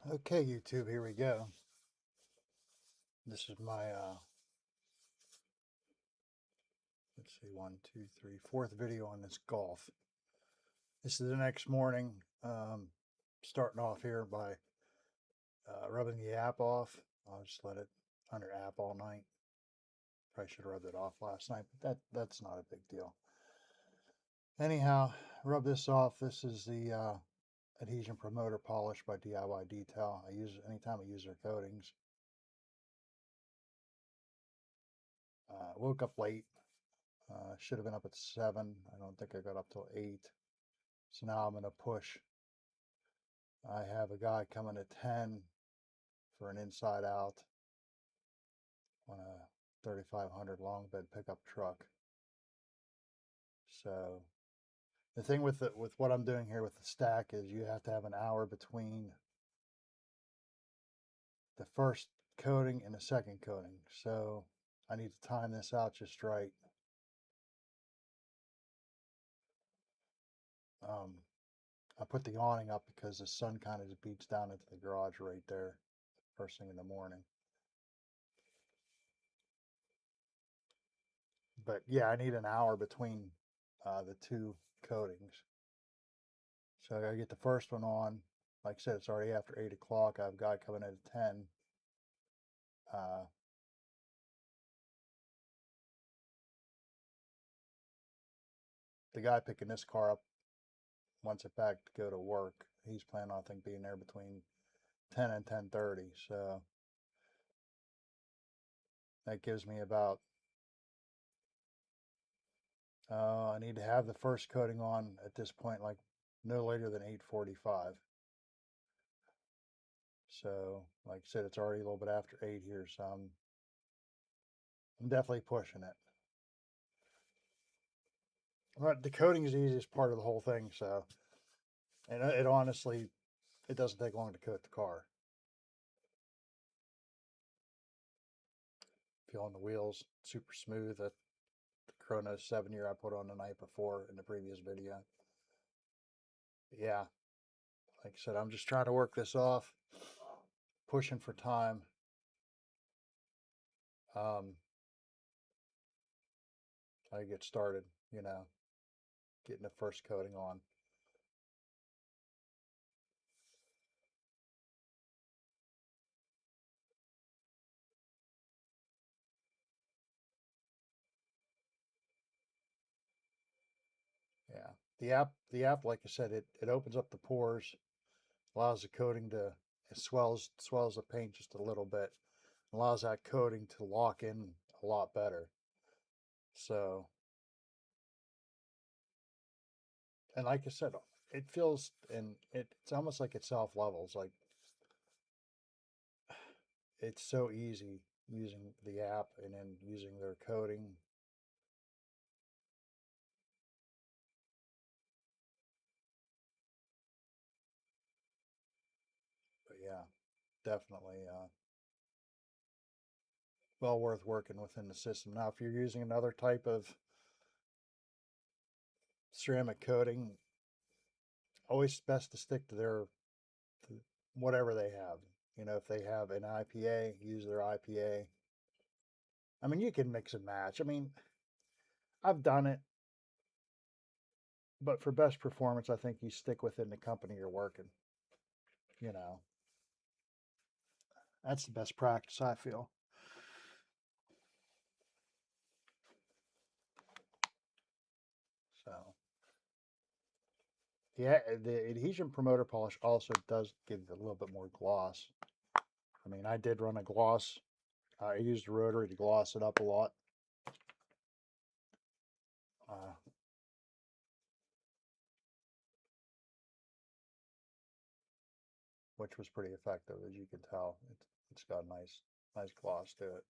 Okay, YouTube, here we go. This is my, let's see, fourth video on this Golf. This is the next morning, starting off here by rubbing the app off. I'll just let it under app all night. Probably should have rubbed it off last night, but that's not a big deal. Anyhow, rub this off. This is the Adhesion Promoter Polish by DIY Detail. I use it anytime I use their coatings. Woke up late. Should have been up at 7. I don't think I got up till 8. So now I'm going to push. I have a guy coming at 10 for an inside out on a 3500 long bed pickup truck. So the thing with what I'm doing here with the stack is you have to have an hour between the first coating and the second coating. So I need to time this out just right. I put the awning up because the sun kind of just beats down into the garage right there first thing in the morning. But yeah, I need an hour between the two coatings. So I gotta get the first one on. Like I said, it's already after 8 o'clock. I have a guy coming in at 10. Uh, the guy picking this car up wants it back to go to work. He's planning on, I think, being there between 10 and 10:30. So that gives me about, I need to have the first coating on at this point, like no later than 8:45. So, like I said, it's already a little bit after 8 here, so I'm definitely pushing it. But the coating is the easiest part of the whole thing, so, and it honestly, it doesn't take long to coat the car. Feeling the wheels, super smooth. That the Chronos 7-year I put on the night before in the previous video. Yeah, like I said, I'm just trying to work this off, pushing for time. I get started, getting the first coating on. Yeah, the app, like I said, it opens up the pores, allows the coating to, it swells the paint just a little bit, allows that coating to lock in a lot better. So, and like I said, it feels, and it's almost like it self levels. Like it's so easy using the app and then using their coding. But yeah, definitely well worth working within the system. Now, if you're using another type of ceramic coating, always best to stick to their to whatever they have. If they have an IPA, use their IPA. I mean, you can mix and match. I mean, I've done it, but for best performance, I think you stick within the company you're working. You know, that's the best practice, I feel. So, yeah, the adhesion promoter polish also does give a little bit more gloss. I mean, I did run a gloss. I used a rotary to gloss it up a lot. Uh, which was pretty effective, as you can tell. It's got a nice gloss to it.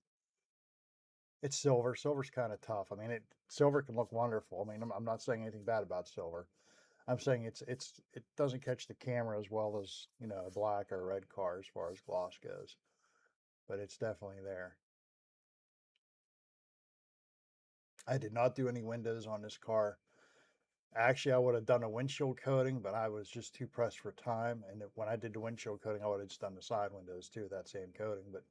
It's silver. Silver's kind of tough. I mean, silver can look wonderful. I mean, I'm not saying anything bad about silver. I'm saying it doesn't catch the camera as well as a black or a red car as far as gloss goes, but it's definitely there. I did not do any windows on this car. Actually, I would have done a windshield coating, but I was just too pressed for time. And when I did the windshield coating, I would have just done the side windows too, that same coating. But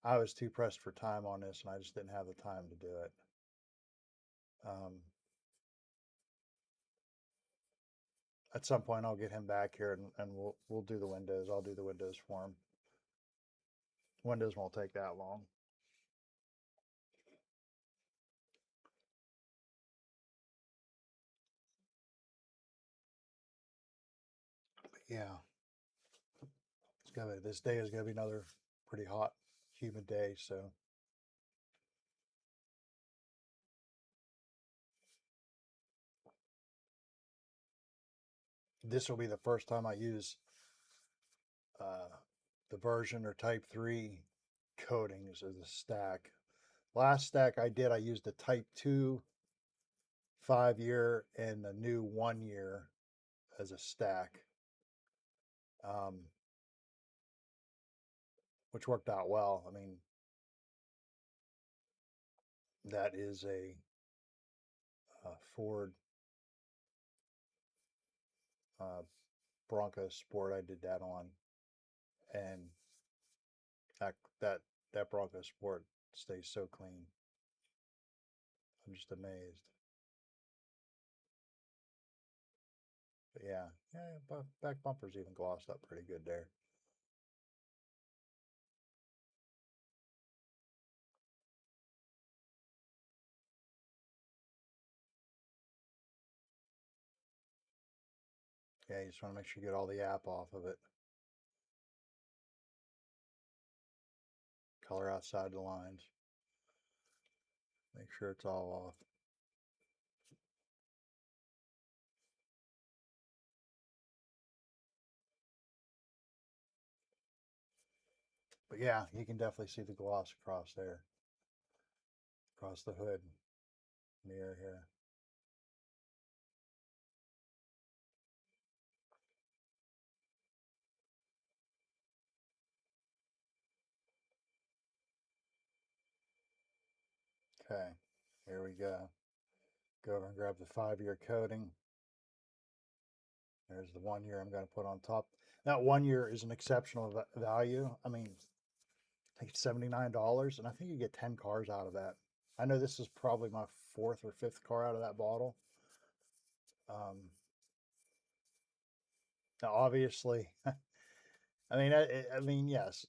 I was too pressed for time on this, and I just didn't have the time to do it. At some point, I'll get him back here, and we'll do the windows. I'll do the windows for him. Windows won't take that long. But yeah, this day is gonna be another pretty hot, humid day. So this will be the first time I use uh, the version or Type 3 coatings as a stack. Last stack I did, I used the Type 2 5-year and the new 1-year as a stack, um, which worked out well. I mean, that is a Ford uh, Bronco Sport I did that on, and that that that Bronco Sport stays so clean. I'm just amazed. But yeah, back bumper's even glossed up pretty good there. Yeah, you just want to make sure you get all the app off of it. Color outside the lines. Make sure it's all off. But yeah, you can definitely see the gloss across there, across the hood, mirror here. Okay, here we go. Go over and grab the 5-year coating. There's the 1-year I'm going to put on top. That 1-year is an exceptional value. I mean, I think it's $79, and I think you get 10 cars out of that. I know this is probably my 4th or 5th car out of that bottle. Now, obviously, I mean, yes,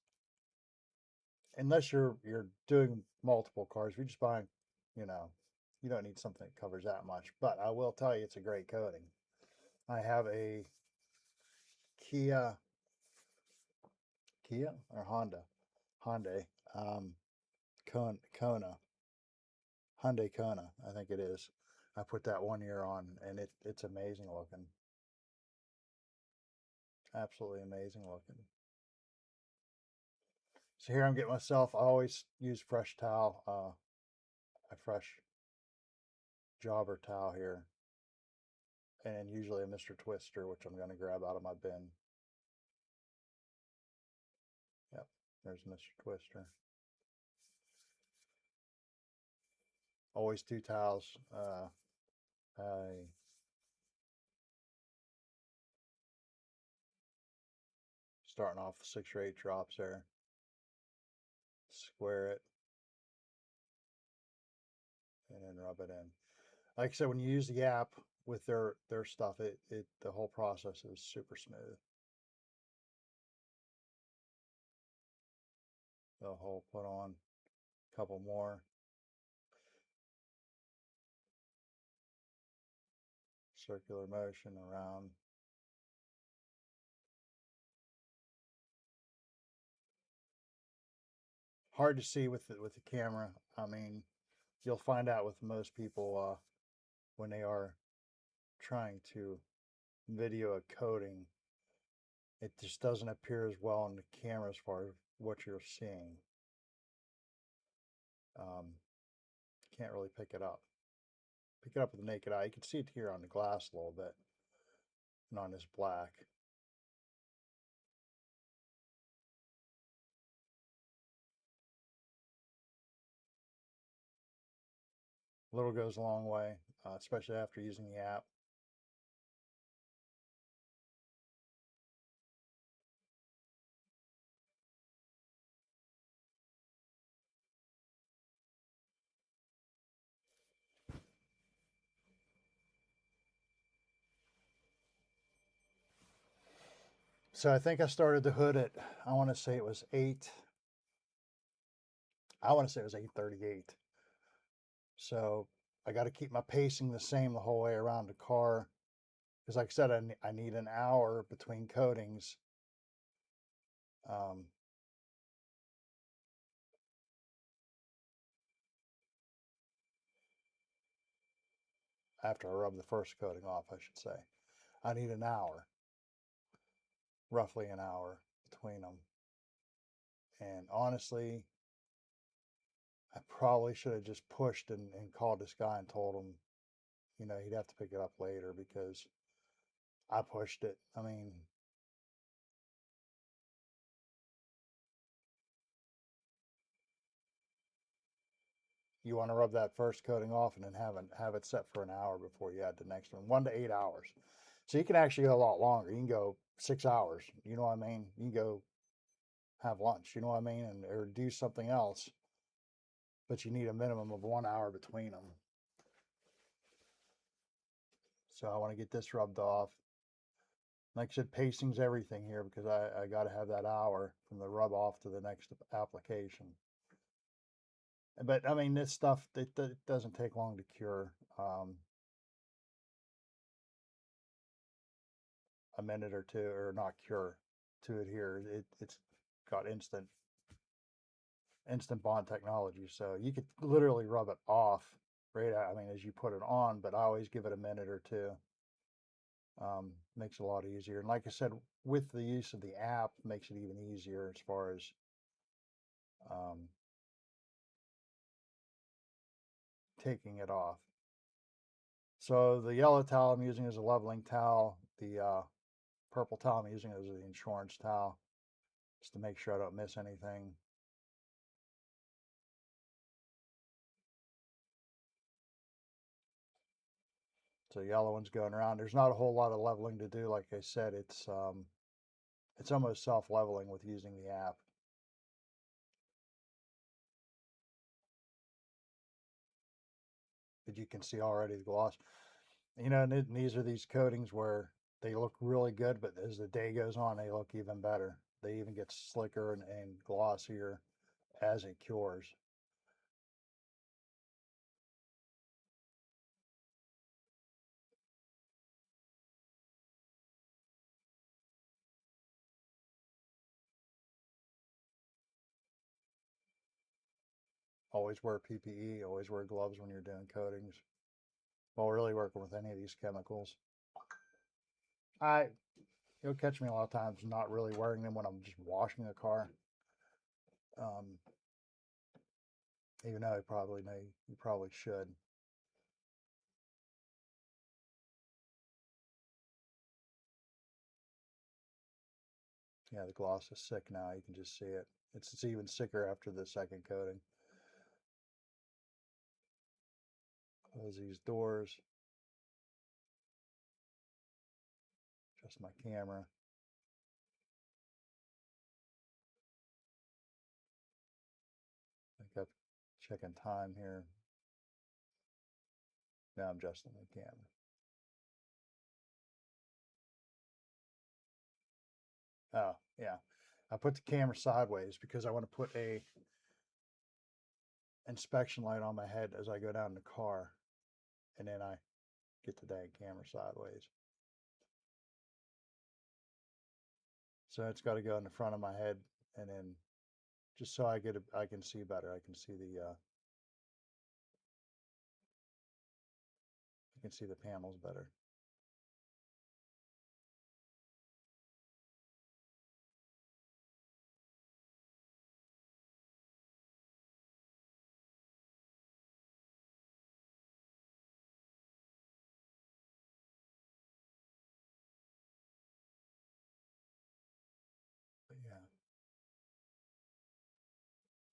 unless you're doing multiple cars, if you're just buying, you know, you don't need something that covers that much. But I will tell you, it's a great coating. I have a Kia, Kia or Honda, Hyundai, um, Kona, Hyundai Kona, I think it is. I put that 1-year on, and it's amazing looking, absolutely amazing looking. So here I'm getting myself. I always use fresh towel, a fresh jobber towel here, and usually a Mr. Twister, which I'm going to grab out of my bin. Yep, there's Mr. Twister. Always 2 towels. I starting off 6 or 8 drops there. Square it and then rub it in. Like I said, when you use the app with their stuff, it the whole process is super smooth. The whole put on a couple more. Circular motion around. Hard to see with the camera. I mean, you'll find out with most people when they are trying to video a coating, it just doesn't appear as well on the camera as far as what you're seeing. Can't really pick it up. Pick it up with the naked eye. You can see it here on the glass a little bit, and on this black. Little goes a long way, especially after using the app. So I think I started the hood at, I want to say it was 8. I want to say it was 8:38. So I got to keep my pacing the same the whole way around the car. Because like I said, I need an hour between coatings. Um, After I rub the first coating off, I should say. I need an hour, roughly an hour between them. And honestly, I probably should have just pushed and called this guy and told him, he'd have to pick it up later because I pushed it. I mean, you want to rub that first coating off and then have it set for an hour before you add the next one, 1 to 8 hours. So you can actually go a lot longer. You can go 6 hours. You know what I mean? You can go have lunch. You know what I mean? And or do something else, but you need a minimum of 1 hour between them. So I want to get this rubbed off. Like I said, pacing's everything here because I got to have that hour from the rub off to the next application. But I mean, this stuff it doesn't take long to cure. A minute or two, or not cure, to adhere. It's got instant bond technology, so you could literally rub it off right. I mean, as you put it on, but I always give it a minute or two. Makes it a lot easier. And like I said, with the use of the app, makes it even easier as far as um, taking it off. So the yellow towel I'm using is a leveling towel. The purple towel I'm using is the insurance towel, just to make sure I don't miss anything. So yellow one's going around. There's not a whole lot of leveling to do. Like I said, it's almost self-leveling with using the app. But you can see already the gloss. And these are these coatings where they look really good, but as the day goes on, they look even better. They even get slicker and glossier as it cures. Always wear PPE, always wear gloves when you're doing coatings. While really working with any of these chemicals. I You'll catch me a lot of times not really wearing them when I'm just washing a car. Um, Even though you probably should. Yeah, the gloss is sick now. You can just see it. It's even sicker after the second coating. Close these doors. Adjust my camera. I think I'm checking time here. Now I'm adjusting the camera. Oh, yeah. I put the camera sideways because I want to put a inspection light on my head as I go down the car, and then I get the dang camera sideways. So it's got to go in the front of my head, and then just so I can see better. I can see the panels better. But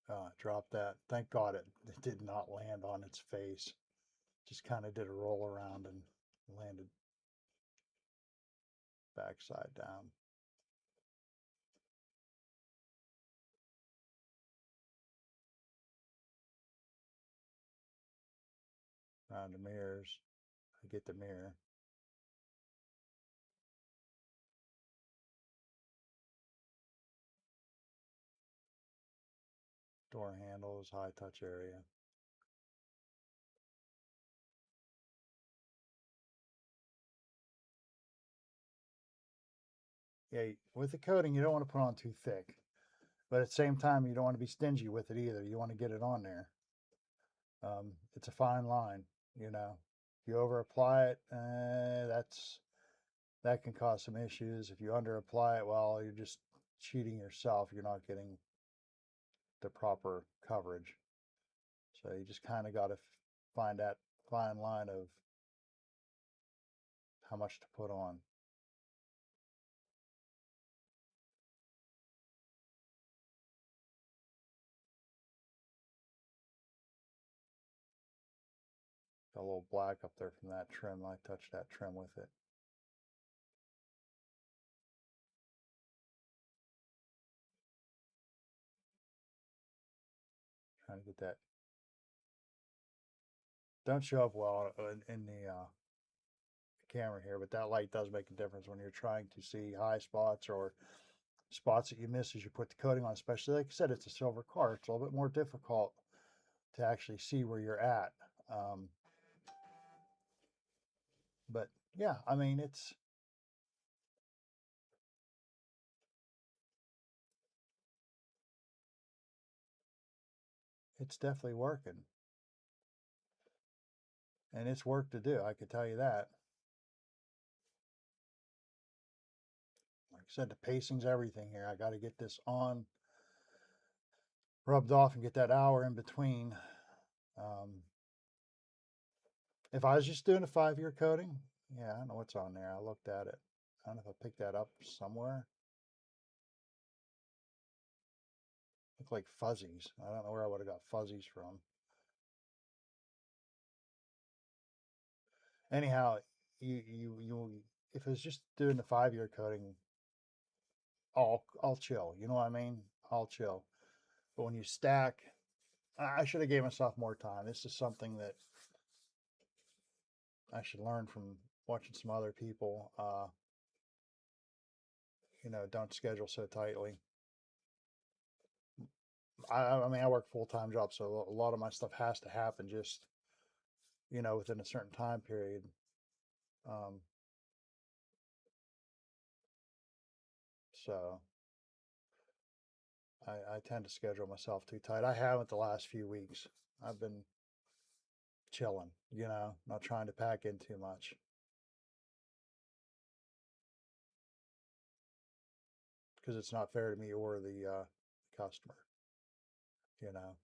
yeah, drop that. Thank God it did not land on its face. Just kind of did a roll around and landed backside down. Around the mirrors. I get the mirror. Door handles, high touch area. Yeah, with the coating, you don't want to put on too thick, but at the same time, you don't want to be stingy with it either. You want to get it on there. It's a fine line, you know. If you over apply it, that can cause some issues. If you under apply it, well, you're just cheating yourself. You're not getting the proper coverage. So you just kind of got to find that fine line of how much to put on. Got a little black up there from that trim. I touched that trim with it. Trying to get that. Don't show up well in the camera here, but that light does make a difference when you're trying to see high spots or spots that you miss as you put the coating on. Especially, like I said, it's a silver car. It's a little bit more difficult to actually see where you're at. But yeah, I mean, it's definitely working, and it's work to do. I could tell you that. Like I said, the pacing's everything here. I got to get this on, rubbed off, and get that hour in between. If I was just doing a 5-year coating, yeah, I don't know what's on there. I looked at it. I don't know if I picked that up somewhere. Look like fuzzies. I don't know where I would have got fuzzies from. Anyhow, you if it was just doing the 5-year coating, I'll chill. You know what I mean? I'll chill. But when you stack, I should have gave myself more time. This is something that I should learn from watching some other people. Don't schedule so tightly. I mean, I work full-time job, so a lot of my stuff has to happen just, within a certain time period. Um, so I tend to schedule myself too tight. I haven't the last few weeks. I've been chilling, not trying to pack in too much. Because it's not fair to me or the customer, you know.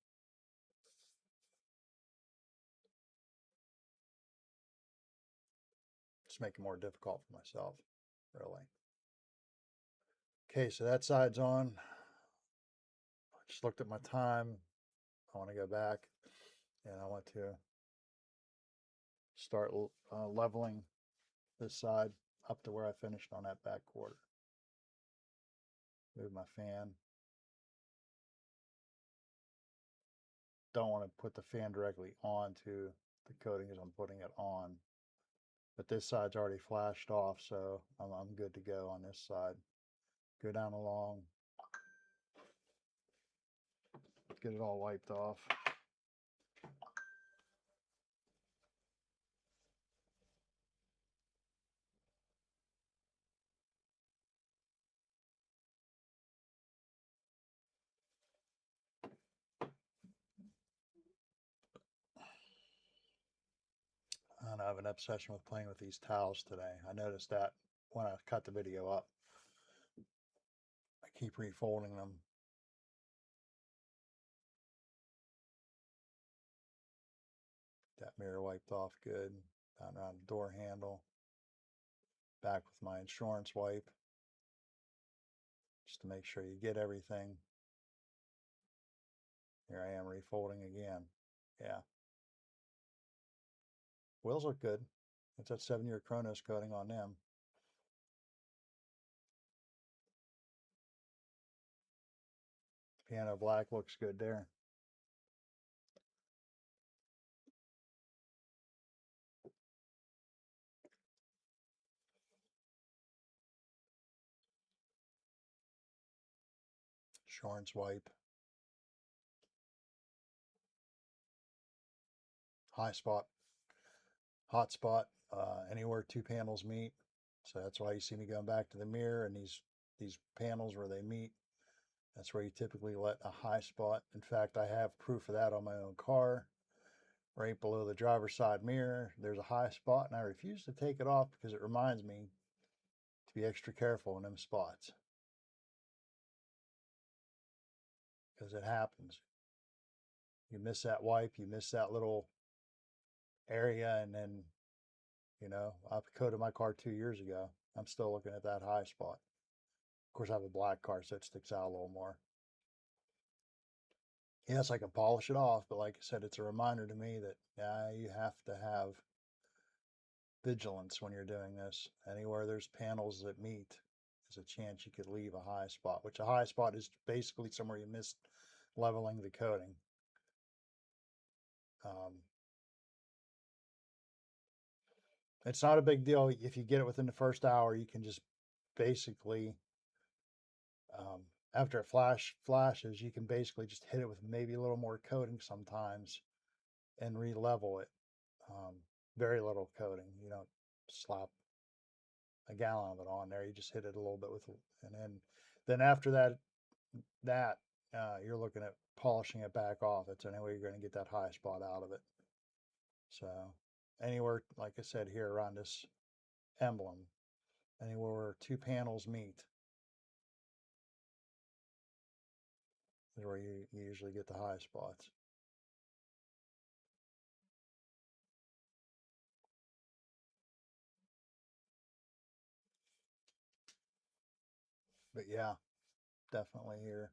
Just make it more difficult for myself, really. Okay, so that side's on. I just looked at my time. I want to go back and I want to start leveling this side up to where I finished on that back quarter. Move my fan. Don't want to put the fan directly onto the coating as I'm putting it on. But this side's already flashed off, so I'm good to go on this side. Go down along, get it all wiped off. And I have an obsession with playing with these towels today. I noticed that when I cut the video up. I keep refolding them. That mirror wiped off good. Down around the door handle. Back with my insurance wipe. Just to make sure you get everything. Here I am refolding again. Yeah. Wheels look good. It's that 7-year Kronos coating on them. Piano black looks good there. Insurance wipe. high spot, hot spot, anywhere two panels meet. So that's why you see me going back to the mirror and these panels where they meet. That's where you typically let a high spot. In fact, I have proof of that on my own car. Right below the driver's side mirror, there's a high spot, and I refuse to take it off because it reminds me to be extra careful in them spots. Because it happens. You miss that wipe, you miss that little area, and then, I coated my car 2 years ago. I'm still looking at that high spot. Of course, I have a black car, so it sticks out a little more. Yes, I can polish it off, but like I said, it's a reminder to me that you have to have vigilance when you're doing this. Anywhere there's panels that meet, there's a chance you could leave a high spot, which a high spot is basically somewhere you missed leveling the coating. It's not a big deal. If you get it within the first hour, you can just basically, after it flashes, you can basically just hit it with maybe a little more coating sometimes and re-level it. Very little coating. You don't slap a gallon of it on there. You just hit it a little bit with, and then after that you're looking at polishing it back off. That's the only way you're going to get that high spot out of it. So anywhere, like I said, here around this emblem, anywhere where two panels meet is where you usually get the high spots. But yeah, definitely here.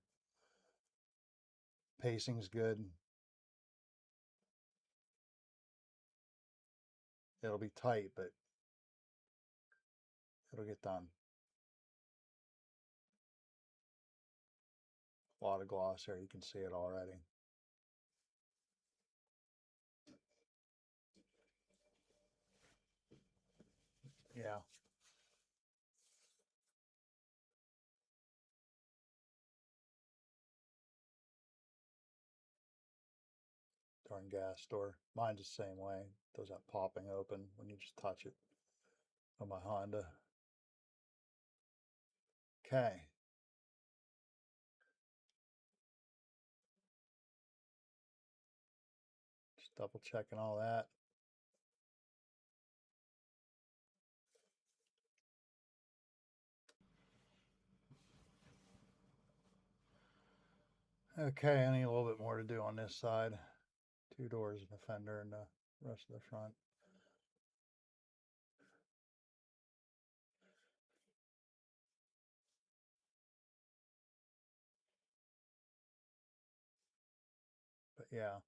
Pacing's good. It'll be tight, but it'll get done. A lot of gloss there. You can see it already. Yeah. Darn gas door. Mine's the same way. It does that popping open when you just touch it on my Honda. Okay. Just double checking all that. Okay, I need a little bit more to do on this side. Two doors and a fender and the rest of the front. But yeah,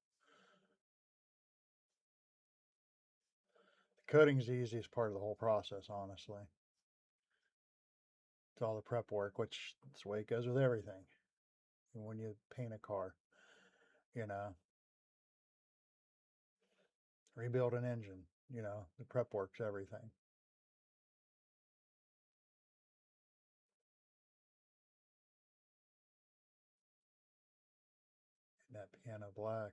the coating's the easiest part of the whole process, honestly. It's all the prep work, which is the way it goes with everything. And when you paint a car, you know, rebuild an engine, the prep work's everything. And that piano black.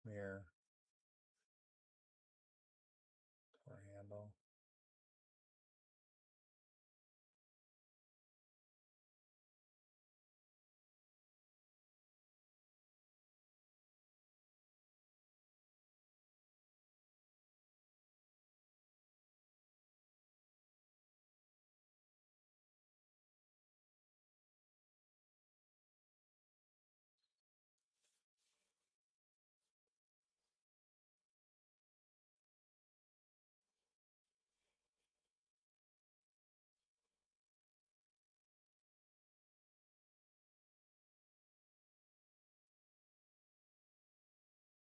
Mirror, door handle.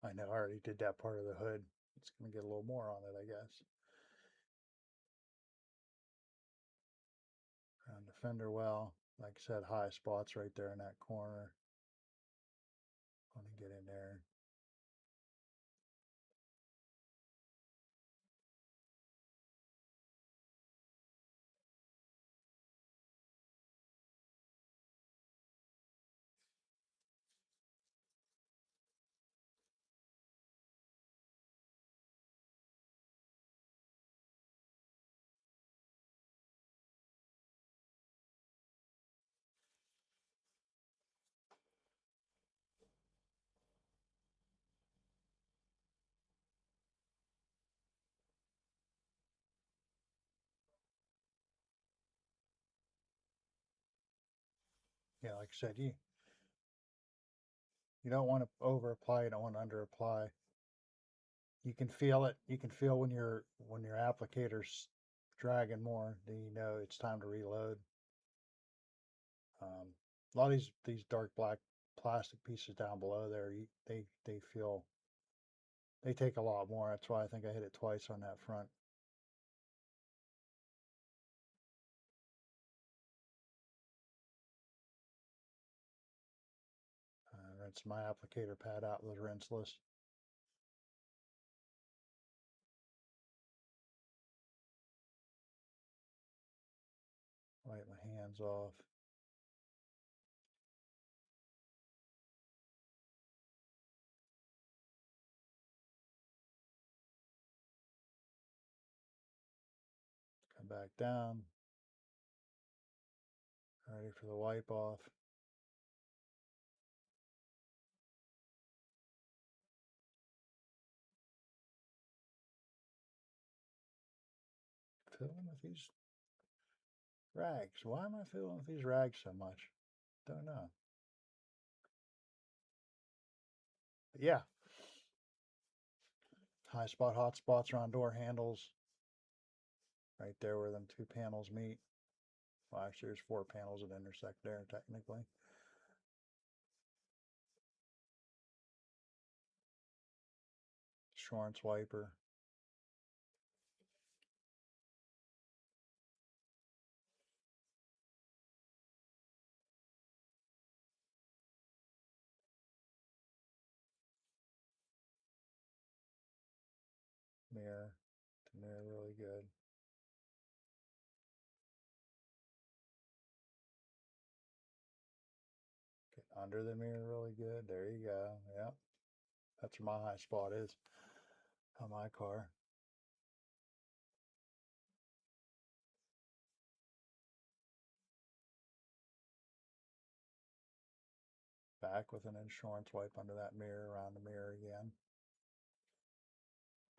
I know I already did that part of the hood. It's going to get a little more on it, I guess. Around the fender well, like I said, high spots right there in that corner. Want to get in there. Yeah, like I said, you don't want to over apply, you don't want to under apply. You can feel it. You can feel when your applicator's dragging more, then you know it's time to reload. A lot of these dark black plastic pieces down below there, they feel they take a lot more. That's why I think I hit it twice on that front. Rinse my applicator pad out with rinseless. Wipe my hands off. Come back down. Ready for the wipe off. Fiddling with these rags. Why am I fiddling with these rags so much? Don't know. But yeah. High spot, hot spots are on door handles. Right there where them two panels meet. Well, actually, there's 4 panels that intersect there, technically. Schwartz wiper. Mirror to mirror really good. Get under the mirror really good. There you go. Yep. That's where my high spot is on my car. Back with an insurance wipe under that mirror, around the mirror again.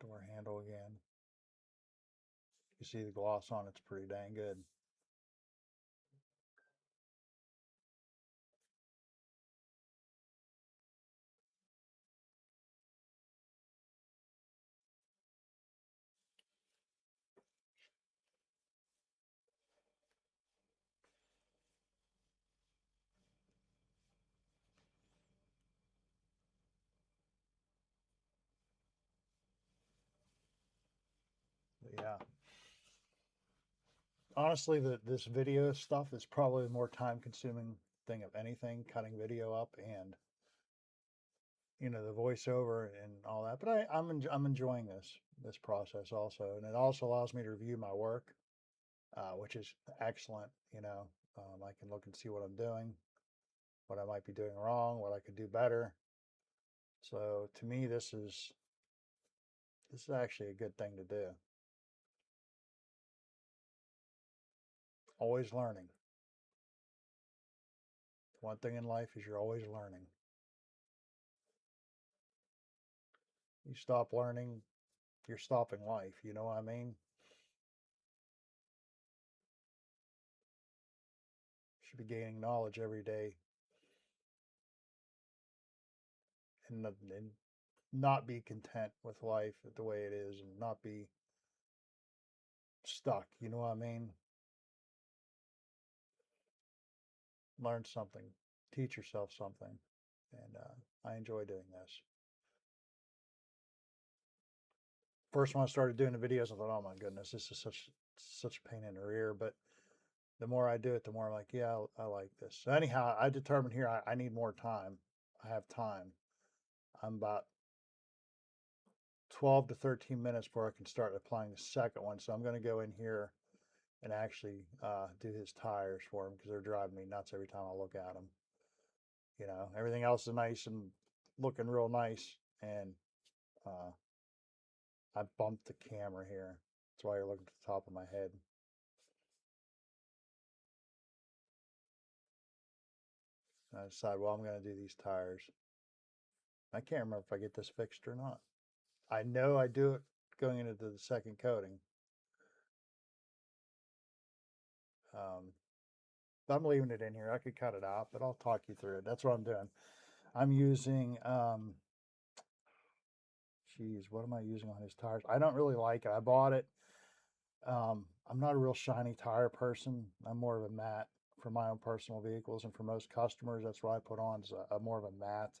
Door handle again. You see the gloss on it's pretty dang good. But yeah. Honestly, this video stuff is probably the more time consuming thing of anything, cutting video up and the voiceover and all that. But I'm enjoying this process also, and it also allows me to review my work, which is excellent. I can look and see what I'm doing, what I might be doing wrong, what I could do better. So to me, this is actually a good thing to do. Always learning. One thing in life is you're always learning. You stop learning, you're stopping life. You know what I mean? Should be gaining knowledge every day, and not be content with life the way it is, and not be stuck. You know what I mean? Learn something, teach yourself something, and I enjoy doing this. First, when I started doing the videos, I thought, "Oh my goodness, this is such a pain in the rear." But the more I do it, the more I'm like, "Yeah, I like this." So anyhow, I determined here I need more time. I have time, I'm about 12 to 13 minutes before I can start applying the second one. So I'm going to go in here and actually do his tires for him because they're driving me nuts every time I look at them. You know, everything else is nice and looking real nice. And I bumped the camera here. That's why you're looking at the top of my head. And I decided, well, I'm going to do these tires. I can't remember if I get this fixed or not. I know I do it going into the second coating. But I'm leaving it in here. I could cut it out, but I'll talk you through it. That's what I'm doing. I'm using, geez, what am I using on his tires? I don't really like it. I bought it. I'm not a real shiny tire person. I'm more of a matte for my own personal vehicles, and for most customers, that's what I put on is a more of a matte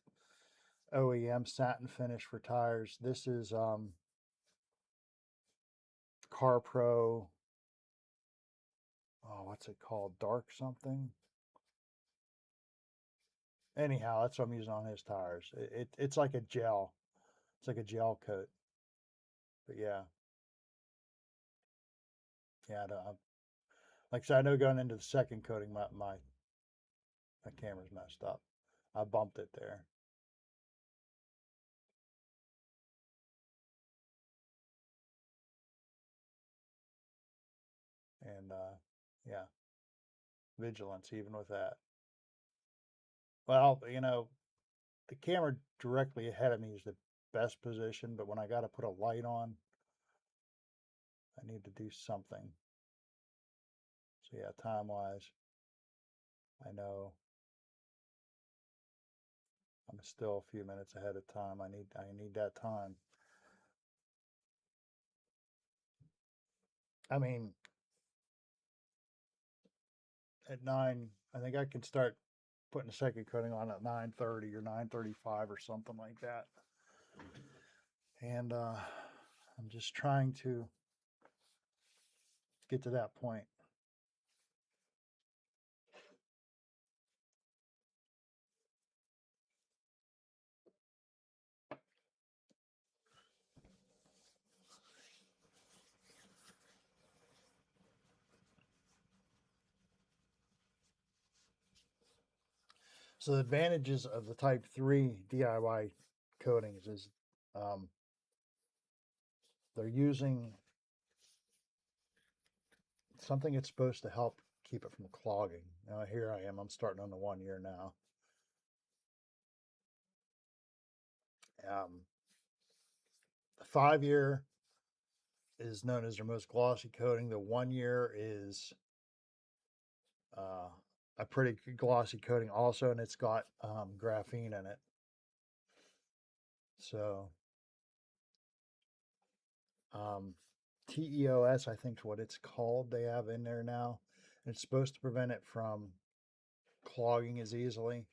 OEM satin finish for tires. This is CarPro. Oh, what's it called? Dark something. Anyhow, that's what I'm using on his tires. It's like a gel. It's like a gel coat. But yeah, yeah. Like I said, I know going into the second coating, my camera's messed up. I bumped it there. And yeah, vigilance even with that. Well, you know, the camera directly ahead of me is the best position, but when I got to put a light on, I need to do something. So yeah, time wise, I know I'm still a few minutes ahead of time. I need that time. I mean, at 9, I think I can start putting a second coating on at 9:30 or 9:35 or something like that. And I'm just trying to get to that point. So the advantages of the Type 3 DIY coatings is um, they're using something that's supposed to help keep it from clogging. Now here I am, I'm starting on the 1 year now. The 5 year is known as their most glossy coating. The 1 year is a pretty glossy coating also, and it's got graphene in it. So TEOS, I think is what it's called, they have in there now. It's supposed to prevent it from clogging as easily.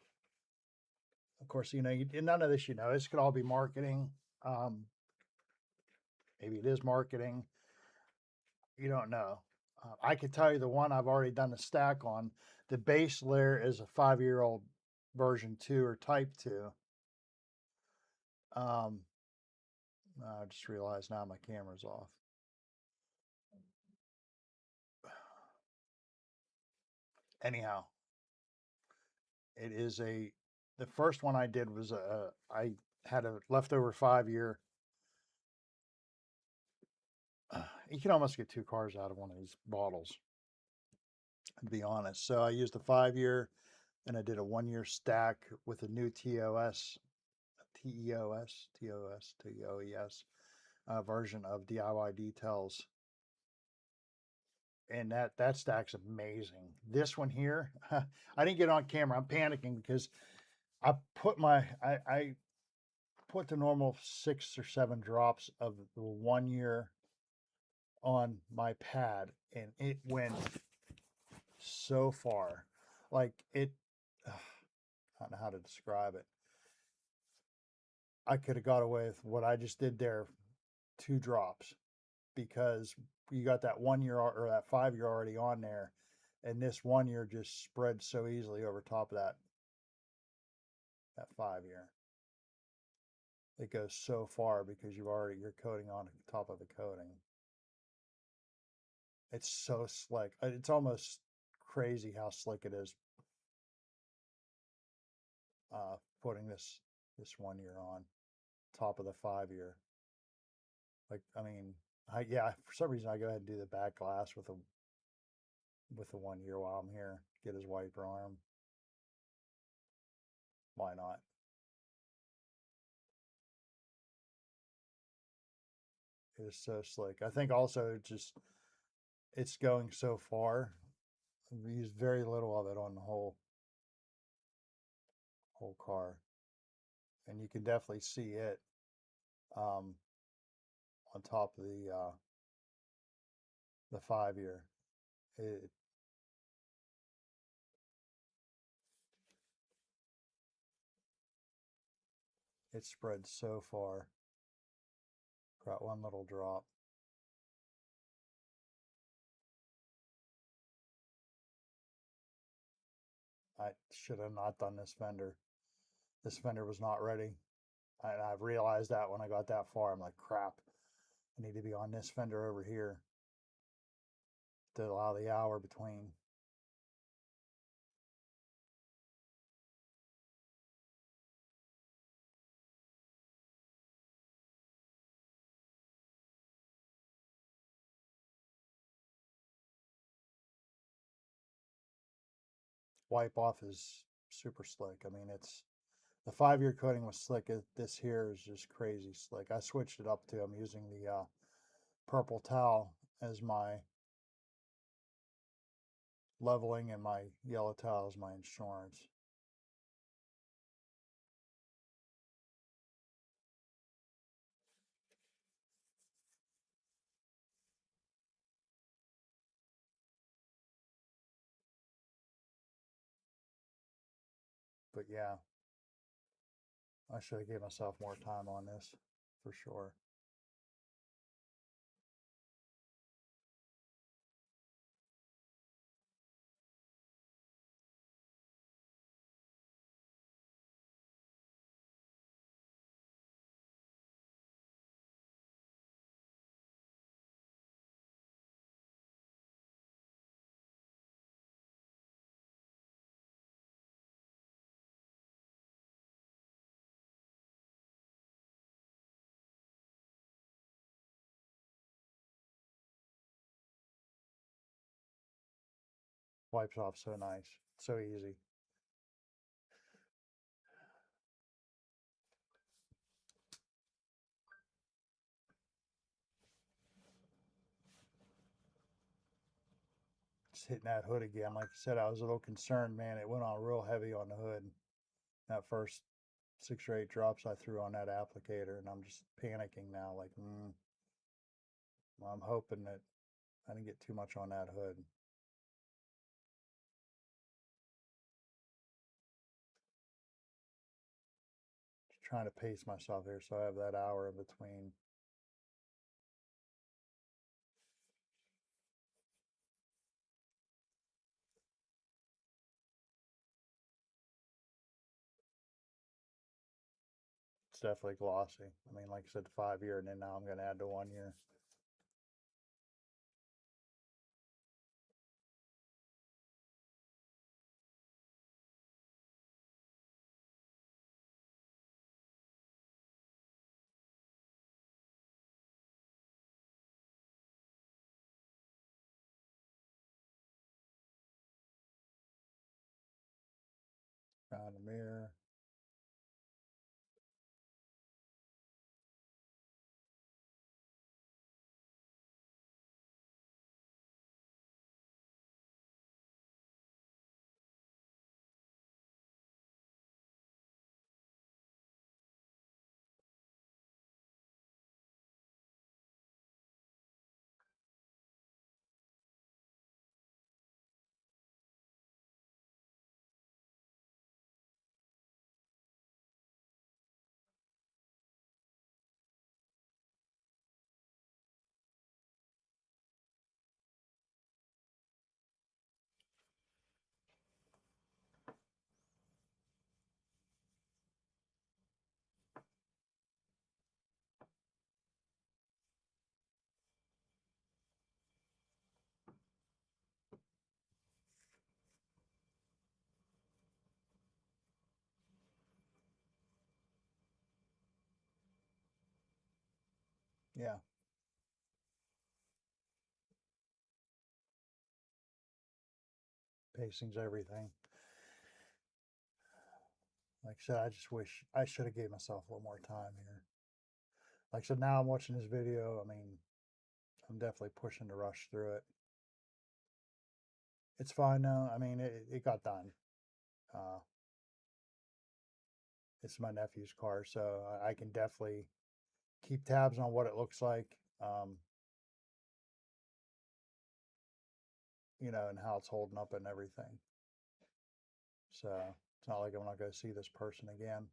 Of course, you know, none of this, you know, this could all be marketing. Maybe it is marketing. You don't know. I can tell you the one I've already done the stack on. The base layer is a 5-year-old version 2 or type 2. I just realized now my camera's off. Anyhow, it is the first one I did was I had a leftover 5 year. You can almost get 2 cars out of one of these bottles, to be honest. So I used a 5 year, and I did a 1 year stack with a new TEOS version of DIY Details, and that stack's amazing. This one here, I didn't get on camera. I'm panicking because I put the normal 6 or 7 drops of the 1 year on my pad, and it went so far. Like it, I don't know how to describe it. I could have got away with what I just did there, 2 drops, because you got that 1 year or that 5 year already on there, and this 1 year just spread so easily over top of that 5 year. it goes so far because you're coating on top of a coating. It's so slick. It's almost crazy how slick it is. Putting this 1 year on top of the 5 year. Like, I mean, yeah, for some reason I go ahead and do the back glass with the 1 year while I'm here. Get his wiper arm. Why not? It is so slick. I think also it's going so far. We use very little of it on the whole car, and you can definitely see it um, on top of the 5 year. It it spreads so far. Got one little drop. I should have not done this fender. This fender was not ready. And I realized that when I got that far. I'm like, crap, I need to be on this fender over here to allow the hour between. Wipe off is super slick. I mean, it's the 5 year coating was slick. This here is just crazy slick. I switched it up to, I'm using the purple towel as my leveling and my yellow towel as my insurance. But yeah, I should have gave myself more time on this for sure. Wipes off so nice, so easy. Just hitting that hood again. Like I said, I was a little concerned, man. It went on real heavy on the hood. That first 6 or 8 drops I threw on that applicator, and I'm just panicking now. Like, well, I'm hoping that I didn't get too much on that hood. Just trying to pace myself here so I have that hour in between. It's definitely glossy. I mean, like I said, 5 year, and then now I'm going to add the 1 year. Around the mirror. Yeah. Pacing's everything. Like I said, I just wish I should have gave myself a little more time here. Like I said, now I'm watching this video. I mean, I'm definitely pushing to rush through it. It's fine now. I mean, it got done. Uh, it's my nephew's car, so I can definitely keep tabs on what it looks like, and how it's holding up and everything. So it's not like I'm not going to see this person again.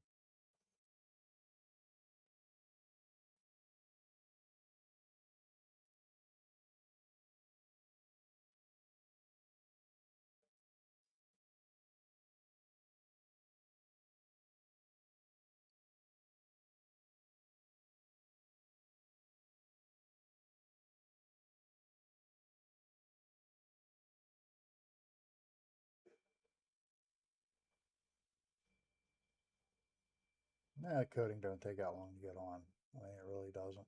Coding don't take that long to get on. I mean, it really doesn't.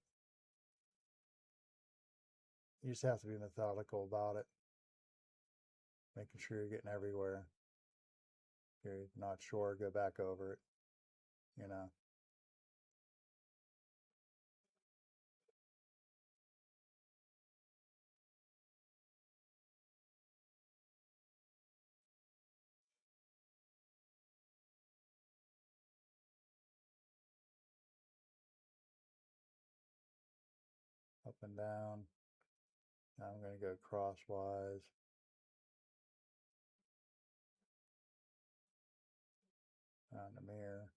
You just have to be methodical about it, making sure you're getting everywhere. If you're not sure, go back over it, you know. Up and down. Now I'm going to go crosswise. On the mirror.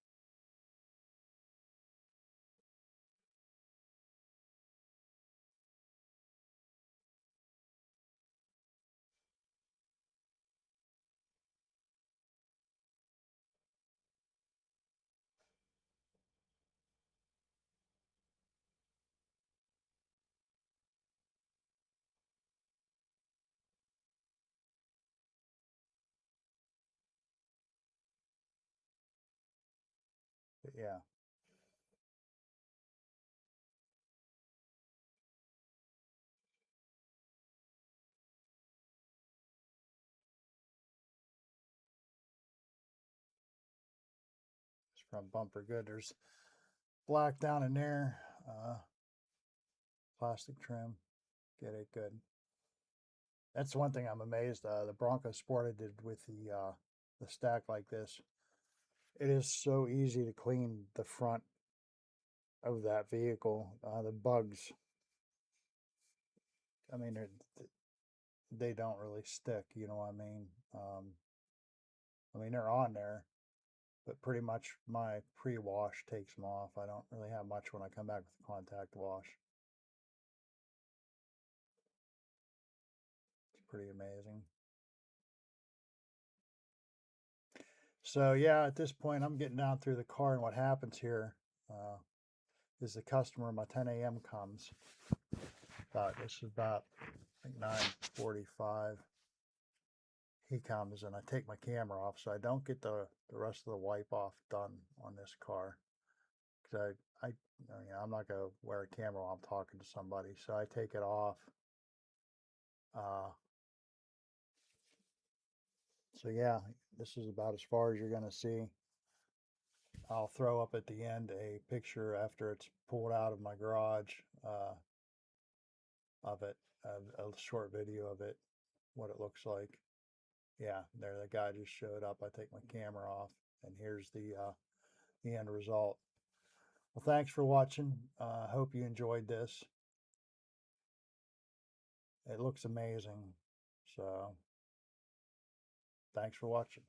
But yeah. It's front bumper good. There's black down in there. Plastic trim. Get it good. That's one thing I'm amazed. The Bronco Sport I did with the stack like this. It is so easy to clean the front of that vehicle. The bugs. I mean, they don't really stick. You know what I mean? I mean they're on there, but pretty much my pre-wash takes them off. I don't really have much when I come back with contact wash. It's pretty amazing. So yeah, at this point, I'm getting down through the car, and what happens here is the customer, my 10 a.m. comes. This is about I think 9:45. He comes, and I take my camera off, so I don't get the rest of the wipe off done on this car. Because I'm not gonna wear a camera while I'm talking to somebody, so I take it off. So yeah, this is about as far as you're gonna see. I'll throw up at the end a picture after it's pulled out of my garage of it, a short video of it, what it looks like. Yeah, there the guy just showed up. I take my camera off, and here's the end result. Well, thanks for watching. I hope you enjoyed this. It looks amazing. So, thanks for watching.